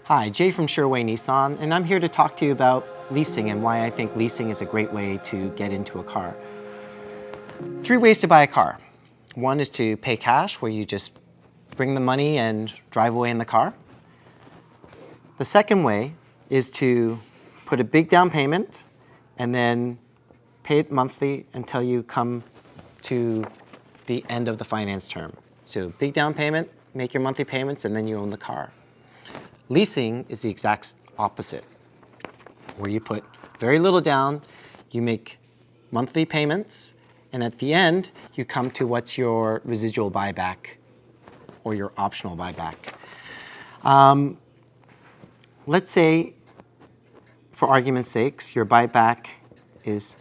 Hi, Jay from Sherway Nissan, and I'm here to talk to you about leasing and why I think leasing is a great way to get into a car. 3 ways to buy a car. One is to pay cash, where you just bring the money and drive away in the car. The second way is to put a big down payment and then pay it monthly until you come to the end of the finance term. So big down payment, make your monthly payments, and then you own the car. Leasing is the exact opposite, where you put very little down, you make monthly payments, and at the end, you come to what's your residual buyback or your optional buyback. Let's say, for argument's sake, your buyback is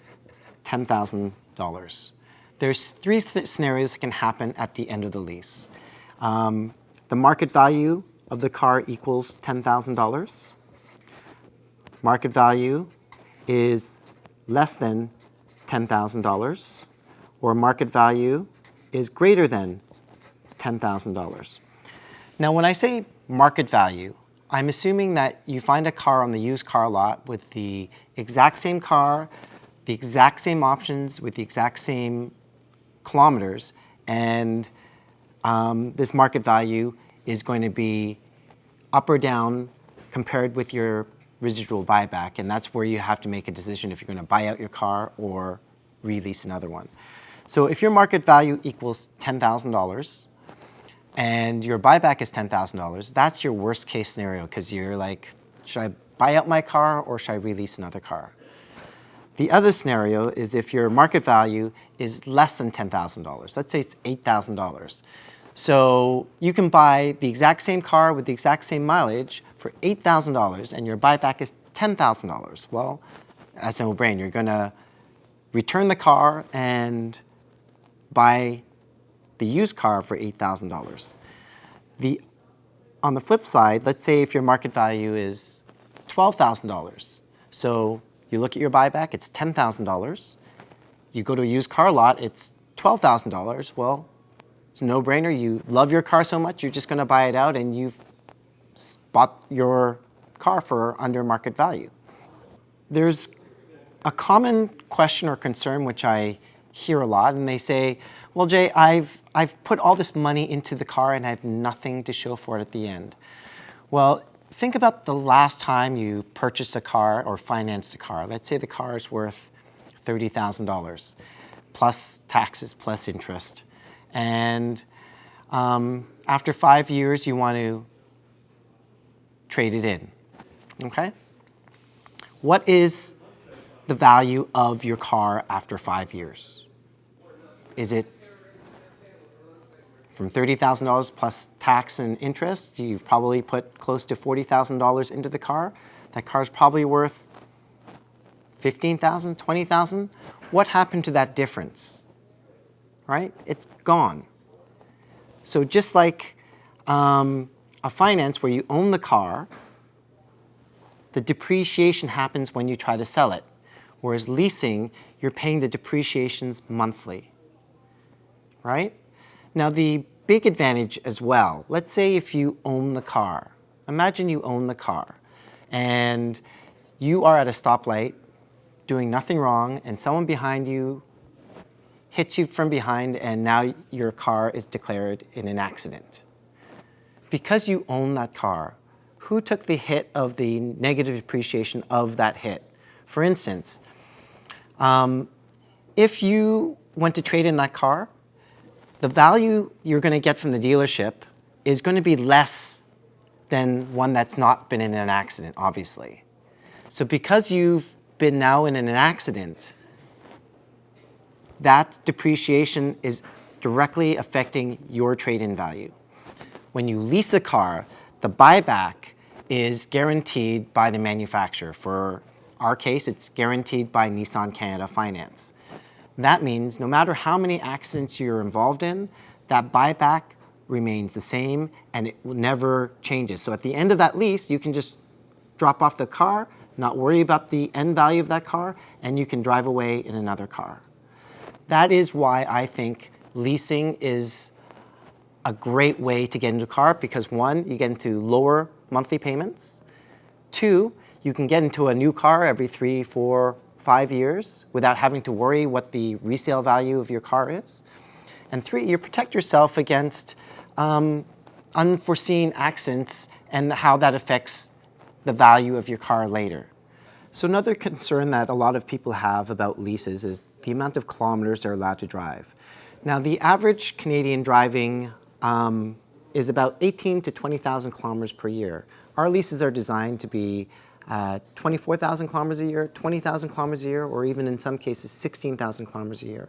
$10,000. There's 3 scenarios that can happen at the end of the lease. The market value of the car equals $10,000. Market value is less than $10,000, or market value is greater than $10,000. Now, when I say market value, I'm assuming that you find a car on the used car lot with the exact same car, the exact same options, with the exact same kilometers, and this market value is going to be up or down compared with your residual buyback, and that's where you have to make a decision if you're going to buy out your car or release another one. So if your market value equals $10,000 and your buyback is $10,000, that's your worst case scenario, because you're like, should I buy out my car or should I release another car? The other scenario is if your market value is less than $10,000. Let's say it's $8,000. So you can buy the exact same car with the exact same mileage for $8,000 and your buyback is $10,000. Well, that's a no-brainer. You're going to return the car and buy the used car for $8,000. On the flip side, let's say if your market value is $12,000. So you look at your buyback, it's $10,000. You go to a used car lot, it's $12,000. Well, it's a no-brainer. You love your car so much, you're just going to buy it out, and you've bought your car for under market value. There's a common question or concern which I hear a lot, and they say, well, Jay, I've put all this money into the car and I have nothing to show for it at the end. Well, think about the last time you purchased a car or financed a car. Let's say the car is worth $30,000, plus taxes, plus interest. And after 5 years, you want to trade it in, okay? What is the value of your car after 5 years? Is it from $30,000 plus tax and interest? You've probably put close to $40,000 into the car. That car's probably worth $15,000, $20,000. What happened to that difference? Right? It's gone. So just like a finance where you own the car, the depreciation happens when you try to sell it. Whereas leasing, you're paying the depreciations monthly. Right? Now the big advantage as well, let's say if you own the car. Imagine you own the car and you are at a stoplight doing nothing wrong and someone behind you hits you from behind and now your car is declared in an accident. Because you own that car, who took the hit of the negative depreciation of that hit? For instance, if you went to trade in that car, the value you're going to get from the dealership is going to be less than one that's not been in an accident, obviously. So because you've been now in an accident, that depreciation is directly affecting your trade-in value. When you lease a car, the buyback is guaranteed by the manufacturer. For our case, it's guaranteed by Nissan Canada Finance. That means no matter how many accidents you're involved in, that buyback remains the same and it never changes. So at the end of that lease, you can just drop off the car, not worry about the end value of that car, and you can drive away in another car. That is why I think leasing is a great way to get into a car, because one, you get into lower monthly payments. 2, you can get into a new car every 3, 4, 5 years without having to worry what the resale value of your car is. And 3, you protect yourself against unforeseen accidents and how that affects the value of your car later. So another concern that a lot of people have about leases is the amount of kilometers they're allowed to drive. Now, the average Canadian driving is about 18 to 20,000 kilometers per year. Our leases are designed to be 24,000 kilometers a year, 20,000 kilometers a year, or even in some cases 16,000 kilometers a year.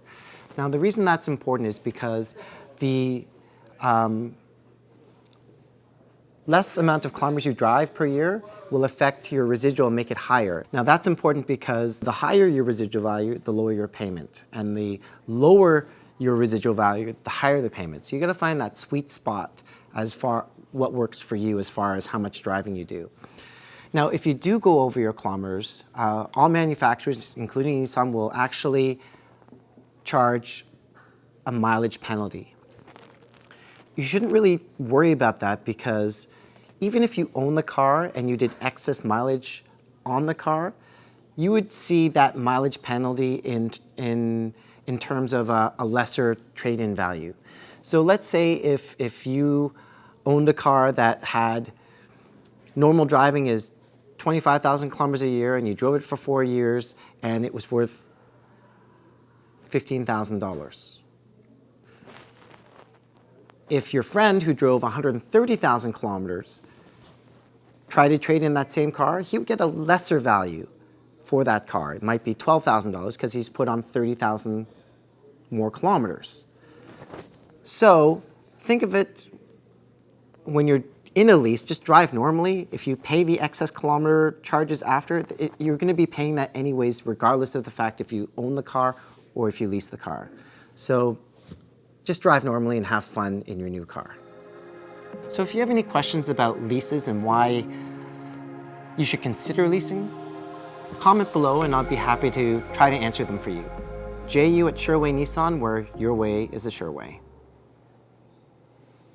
Now, the reason that's important is because the less amount of kilometers you drive per year will affect your residual and make it higher. Now, that's important because the higher your residual value, the lower your payment. And the lower your residual value, the higher the payment. So you gotta find that sweet spot as far what works for you as far as how much driving you do. Now, if you do go over your kilometers, all manufacturers, including Nissan, will actually charge a mileage penalty. You shouldn't really worry about that because even if you own the car and you did excess mileage on the car, you would see that mileage penalty in terms of a lesser trade-in value. So let's say if you owned a car that had normal driving is 25,000 kilometers a year and you drove it for 4 years and it was worth $15,000. If your friend who drove 130,000 kilometers tried to trade in that same car, he would get a lesser value for that car. It might be $12,000 because he's put on 30,000 more kilometers. So think of it when you're in a lease, just drive normally. If you pay the excess kilometer charges after, you're going to be paying that anyways, regardless of the fact if you own the car or if you lease the car. So just drive normally and have fun in your new car. So if you have any questions about leases and why you should consider leasing, comment below and I'll be happy to try to answer them for you. JU at Sherway Nissan, where your way is a sure way.